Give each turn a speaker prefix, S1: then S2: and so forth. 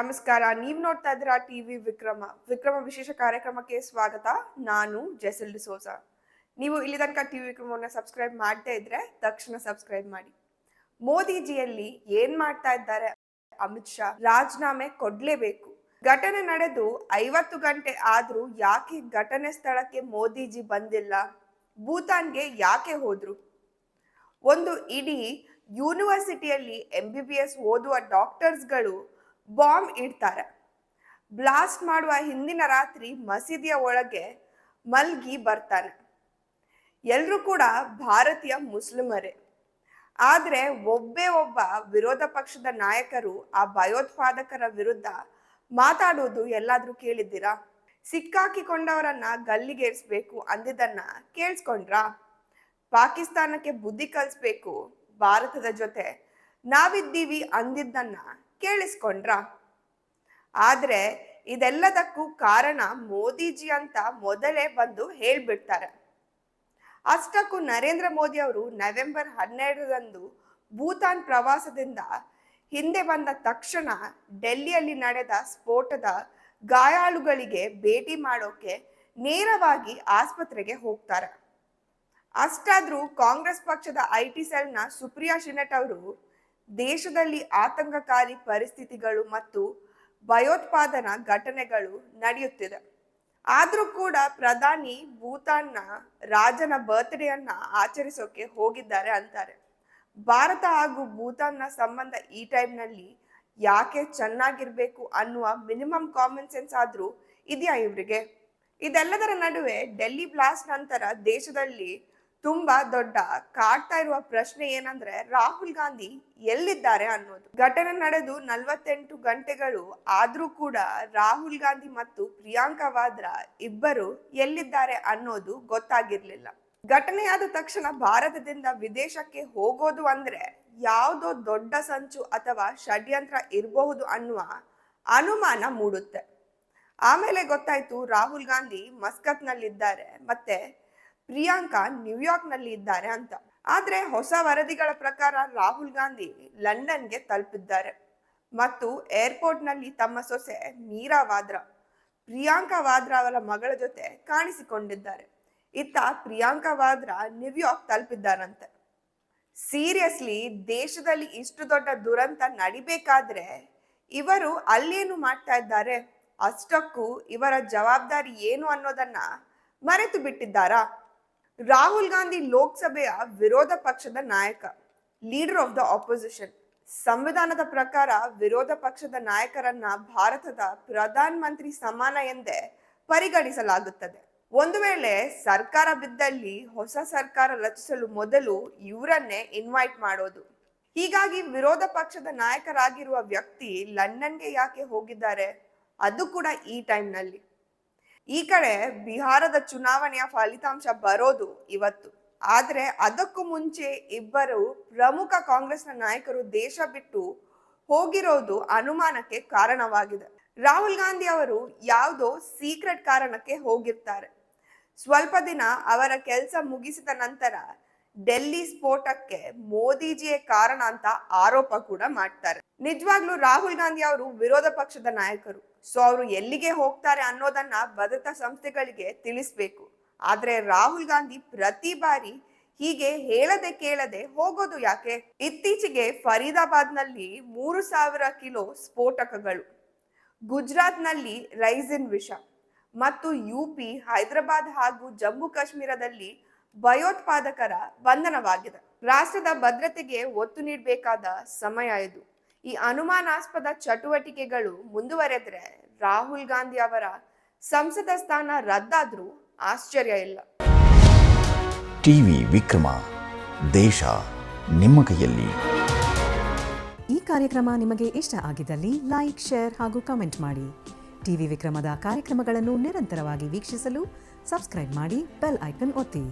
S1: ನಮಸ್ಕಾರ. ನೀವು ನೋಡ್ತಾ ಇದ್ದೀರಾ ಟಿವಿ ವಿಕ್ರಮ ವಿಶೇಷ ಕಾರ್ಯಕ್ರಮಕ್ಕೆ ಸ್ವಾಗತ. ನಾನು ಜೆಸಿಲ್ ಡಿಸೋಜ. ನೀವು ಇಲ್ಲಿ ತನಕ ಟಿವಿ ವಿಕ್ರಮವನ್ನು ಸಬ್ಸ್ಕ್ರೈಬ್ ಮಾಡದೇ ಇದ್ರೆ ತಕ್ಷಣ ಸಬ್ಸ್ಕ್ರೈಬ್ ಮಾಡಿ. ಮೋದಿಜಿಯಲ್ಲಿ ಏನ್ ಮಾಡ್ತಾ ಇದ್ದಾರೆ? ಅಮಿತ್ ಶಾ ರಾಜೀನಾಮೆ ಕೊಡ್ಲೇಬೇಕು. ಘಟನೆ ನಡೆದು 50 ಗಂಟೆ ಆದ್ರೂ ಯಾಕೆ ಘಟನೆ ಸ್ಥಳಕ್ಕೆ ಮೋದಿಜಿ ಬಂದಿಲ್ಲ? ಭೂತಾನ್ಗೆ ಯಾಕೆ ಹೋದ್ರು? ಒಂದು ಇಡೀ ಯೂನಿವರ್ಸಿಟಿಯಲ್ಲಿ MBBS ಓದುವ ಡಾಕ್ಟರ್ಸ್ಗಳು ಬಾಂಬ್ ಇಡ್ತಾರೆ. ಬ್ಲಾಸ್ಟ್ ಮಾಡುವ ಹಿಂದಿನ ರಾತ್ರಿ ಮಸೀದಿಯ ಒಳಗೆ ಮಲ್ಗಿ ಬರ್ತಾನೆ. ಎಲ್ರೂ ಕೂಡ ಭಾರತೀಯ ಮುಸ್ಲಿಮರೇ. ಆದ್ರೆ ಒಬ್ಬ ವಿರೋಧ ಪಕ್ಷದ ನಾಯಕರು ಆ ಭಯೋತ್ಪಾದಕರ ವಿರುದ್ಧ ಮಾತಾಡೋದು ಎಲ್ಲಾದ್ರೂ ಕೇಳಿದ್ದೀರಾ? ಸಿಕ್ಕಾಕಿಕೊಂಡವರನ್ನ ಗಲ್ಲಿಗೇರಿಸ್ಬೇಕು ಅಂದಿದ್ದನ್ನ ಕೇಳಿಸ್ಕೊಂಡ್ರಾ? ಪಾಕಿಸ್ತಾನಕ್ಕೆ ಬುದ್ಧಿ ಕಲಿಸ್ಬೇಕು, ಭಾರತದ ಜೊತೆ ನಾವಿದ್ದೀವಿ ಅಂದಿದ್ದನ್ನ ಕೇಳಿಸ್ಕೊಂಡ್ರ? ಆದ್ರೆ ಇದೆಲ್ಲದಕ್ಕೂ ಕಾರಣ ಮೋದಿಜಿ ಅಂತ ಮೊದಲೇ ಬಂದು ಹೇಳ್ಬಿಡ್ತಾರೆ. ಅಷ್ಟಕ್ಕೂ ನರೇಂದ್ರ ಮೋದಿ ಅವರು ನವೆಂಬರ್ 12ರಂದು ಭೂತಾನ್ ಪ್ರವಾಸದಿಂದ ಹಿಂದೆ ಬಂದ ತಕ್ಷಣ ಡೆಲ್ಲಿಯಲ್ಲಿ ನಡೆದ ಸ್ಫೋಟದ ಗಾಯಾಳುಗಳಿಗೆ ಭೇಟಿ ಮಾಡೋಕೆ ನೇರವಾಗಿ ಆಸ್ಪತ್ರೆಗೆ ಹೋಗ್ತಾರೆ. ಅಷ್ಟಾದ್ರೂ ಕಾಂಗ್ರೆಸ್ ಪಕ್ಷದ IT ಸೆಲ್ನ ಸುಪ್ರಿಯಾ ಶಿನೆಟ್ ಅವರು ದೇಶದಲ್ಲಿ ಆತಂಕಕಾರಿ ಪರಿಸ್ಥಿತಿಗಳು ಮತ್ತು ಭಯೋತ್ಪಾದನಾ ಘಟನೆಗಳು ನಡೆಯುತ್ತಿದೆ. ಆದ್ರೂ ಕೂಡ ಪ್ರಧಾನಿ ಭೂತಾನ್ನ ರಾಜನ ಬರ್ತ್ಡೇಯನ್ನ ಆಚರಿಸೋಕೆ ಹೋಗಿದ್ದಾರೆ ಅಂತಾರೆ. ಭಾರತ ಹಾಗೂ ಭೂತಾನ್ನ ಸಂಬಂಧ ಈ ಟೈಮ್ನಲ್ಲಿ ಯಾಕೆ ಚೆನ್ನಾಗಿರ್ಬೇಕು ಅನ್ನುವ ಮಿನಿಮಮ್ ಕಾಮನ್ ಸೆನ್ಸ್ ಆದ್ರೂ ಇದೆಯಾ ಇವ್ರಿಗೆ? ಇದೆಲ್ಲದರ ನಡುವೆ ಡೆಲ್ಲಿ ಬ್ಲಾಸ್ಟ್ ನಂತರ ದೇಶದಲ್ಲಿ ತುಂಬಾ ದೊಡ್ಡ ಕಾಡ್ತಾ ಇರುವ ಪ್ರಶ್ನೆ ಏನಂದ್ರೆ ರಾಹುಲ್ ಗಾಂಧಿ ಎಲ್ಲಿದ್ದಾರೆ ಅನ್ನೋದು. ಘಟನೆ ನಡೆದು 48 ಗಂಟೆಗಳು ಆದ್ರೂ ಕೂಡ ರಾಹುಲ್ ಗಾಂಧಿ ಮತ್ತು ಪ್ರಿಯಾಂಕಾ ವಾದ್ರಾ ಇಬ್ಬರು ಎಲ್ಲಿದ್ದಾರೆ ಅನ್ನೋದು ಗೊತ್ತಾಗಿರ್ಲಿಲ್ಲ. ಘಟನೆಯಾದ ತಕ್ಷಣ ಭಾರತದಿಂದ ವಿದೇಶಕ್ಕೆ ಹೋಗೋದು ಅಂದ್ರೆ ಯಾವುದೋ ದೊಡ್ಡ ಸಂಚು ಅಥವಾ ಷಡ್ಯಂತ್ರ ಇರಬಹುದು ಅನ್ನುವ ಅನುಮಾನ ಮೂಡುತ್ತೆ. ಆಮೇಲೆ ಗೊತ್ತಾಯ್ತು ರಾಹುಲ್ ಗಾಂಧಿ ಮಸ್ಕತ್ ನಲ್ಲಿದ್ದಾರೆ ಮತ್ತೆ ಪ್ರಿಯಾಂಕಾ ನ್ಯೂಯಾರ್ಕ್ ನಲ್ಲಿ ಇದ್ದಾರೆ ಅಂತ. ಆದ್ರೆ ಹೊಸ ವರದಿಗಳ ಪ್ರಕಾರ ರಾಹುಲ್ ಗಾಂಧಿ ಲಂಡನ್ಗೆ ತಲುಪಿದ್ದಾರೆ ಮತ್ತು ಏರ್ಪೋರ್ಟ್ ನಲ್ಲಿ ತಮ್ಮ ಸೊಸೆ ಮೀರಾ ವಾದ್ರಾ, ಪ್ರಿಯಾಂಕಾ ವಾದ್ರಾ ಅವರ ಮಗಳ ಜೊತೆ ಕಾಣಿಸಿಕೊಂಡಿದ್ದಾರೆ. ಇತ್ತ ಪ್ರಿಯಾಂಕಾ ವಾದ್ರಾ ನ್ಯೂಯಾರ್ಕ್ ತಲುಪಿದ್ದಾರಂತೆ. ಸೀರಿಯಸ್ಲಿ, ದೇಶದಲ್ಲಿ ಇಷ್ಟು ದೊಡ್ಡ ದುರಂತ ನಡಿಬೇಕಾದ್ರೆ ಇವರು ಅಲ್ಲೇನು ಮಾಡ್ತಾ ಇದ್ದಾರೆ? ಅಷ್ಟಕ್ಕೂ ಇವರ ಜವಾಬ್ದಾರಿ ಏನು ಅನ್ನೋದನ್ನ ಮರೆತು ಬಿಟ್ಟಿದ್ದಾರಾ? ರಾಹುಲ್ ಗಾಂಧಿ ಲೋಕಸಭೆಯ ವಿರೋಧ ಪಕ್ಷದ ನಾಯಕ, ಲೀಡರ್ ಆಫ್ ದ ಆಪೋಸಿಷನ್. ಸಂವಿಧಾನದ ಪ್ರಕಾರ ವಿರೋಧ ಪಕ್ಷದ ನಾಯಕರನ್ನ ಭಾರತದ ಪ್ರಧಾನ ಮಂತ್ರಿ ಸಮಾನ ಎಂದೇ ಪರಿಗಣಿಸಲಾಗುತ್ತದೆ. ಒಂದು ವೇಳೆ ಸರ್ಕಾರ ಬಿದ್ದಲ್ಲಿ ಹೊಸ ಸರ್ಕಾರ ರಚಿಸಲು ಮೊದಲು ಇವರನ್ನೇ ಇನ್ವೈಟ್ ಮಾಡೋದು. ಹೀಗಾಗಿ ವಿರೋಧ ಪಕ್ಷದ ನಾಯಕರಾಗಿರುವ ವ್ಯಕ್ತಿ ಲಂಡನ್ಗೆ ಯಾಕೆ ಹೋಗಿದ್ದಾರೆ? ಅದು ಕೂಡ ಈ ಟೈಮ್ನಲ್ಲಿ. ಈ ಕಡೆ ಬಿಹಾರದ ಚುನಾವಣೆಯ ಫಲಿತಾಂಶ ಬರೋದು ಇವತ್ತು. ಆದ್ರೆ ಅದಕ್ಕೂ ಮುಂಚೆ ಇಬ್ಬರು ಪ್ರಮುಖ ಕಾಂಗ್ರೆಸ್ನ ನಾಯಕರು ದೇಶ ಬಿಟ್ಟು ಹೋಗಿರೋದು ಅನುಮಾನಕ್ಕೆ ಕಾರಣವಾಗಿದೆ. ರಾಹುಲ್ ಗಾಂಧಿ ಅವರು ಯಾವುದೋ ಸೀಕ್ರೆಟ್ ಕಾರಣಕ್ಕೆ ಹೋಗಿರ್ತಾರೆ. ಸ್ವಲ್ಪ ದಿನ ಅವರ ಕೆಲಸ ಮುಗಿಸಿದ ನಂತರ ಡೆಲ್ಲಿ ಸ್ಫೋಟಕ್ಕೆ ಮೋದಿಜಿಯೇ ಕಾರಣ ಅಂತ ಆರೋಪ ಕೂಡ ಮಾಡ್ತಾರೆ. ನಿಜವಾಗ್ಲೂ ರಾಹುಲ್ ಗಾಂಧಿ ಅವರು ವಿರೋಧ ಪಕ್ಷದ ನಾಯಕರು. ಸೊ ಅವರು ಎಲ್ಲಿಗೆ ಹೋಗ್ತಾರೆ ಅನ್ನೋದನ್ನ ಭದ್ರತಾ ಸಂಸ್ಥೆಗಳಿಗೆ ತಿಳಿಸ್ಬೇಕು. ಆದ್ರೆ ರಾಹುಲ್ ಗಾಂಧಿ ಪ್ರತಿ ಬಾರಿ ಹೀಗೆ ಹೇಳದೆ ಕೇಳದೆ ಹೋಗೋದು ಯಾಕೆ? ಇತ್ತೀಚೆಗೆ ಫರೀದಾಬಾದ್ ನಲ್ಲಿ 3000 ಕಿಲೋ ಸ್ಫೋಟಕಗಳು, ಗುಜರಾತ್ ನಲ್ಲಿ ರೈಸಿನ್ ವಿಷ ಮತ್ತು UP, ಹೈದರಾಬಾದ್ ಹಾಗೂ ಜಮ್ಮು ಕಾಶ್ಮೀರದಲ್ಲಿ ಭಯೋತ್ಪಾದಕರ ಬಂಧನವಾಗಿದೆ. ರಾಷ್ಟ್ರದ ಭದ್ರತೆಗೆ ಒತ್ತು ನೀಡಬೇಕಾದ ಸಮಯ ಇದು. ಈ ಅನುಮಾನಾಸ್ಪದ ಚಟುವಟಿಕೆಗಳು ಮುಂದುವರೆದ್ರೆ ರಾಹುಲ್ ಗಾಂಧಿ ಅವರ ಸಂಸದ ಸ್ಥಾನ ರದ್ದಾದ್ರೂ ಆಶ್ಚರ್ಯ ಇಲ್ಲ.
S2: ಟಿವಿ ವಿಕ್ರಮ, ದೇಶ ನಿಮ್ಮ ಕೈಯಲ್ಲಿ.
S3: ಈ ಕಾರ್ಯಕ್ರಮ ನಿಮಗೆ ಇಷ್ಟ ಆಗಿದ್ದಲ್ಲಿ ಲೈಕ್, ಶೇರ್ ಹಾಗೂ ಕಮೆಂಟ್ ಮಾಡಿ. ಟಿವಿ ವಿಕ್ರಮದ ಕಾರ್ಯಕ್ರಮಗಳನ್ನು ನಿರಂತರವಾಗಿ ವೀಕ್ಷಿಸಲು ಸಬ್ಸ್ಕ್ರೈಬ್ ಮಾಡಿ, ಬೆಲ್ ಐಕನ್ ಒತ್ತಿ.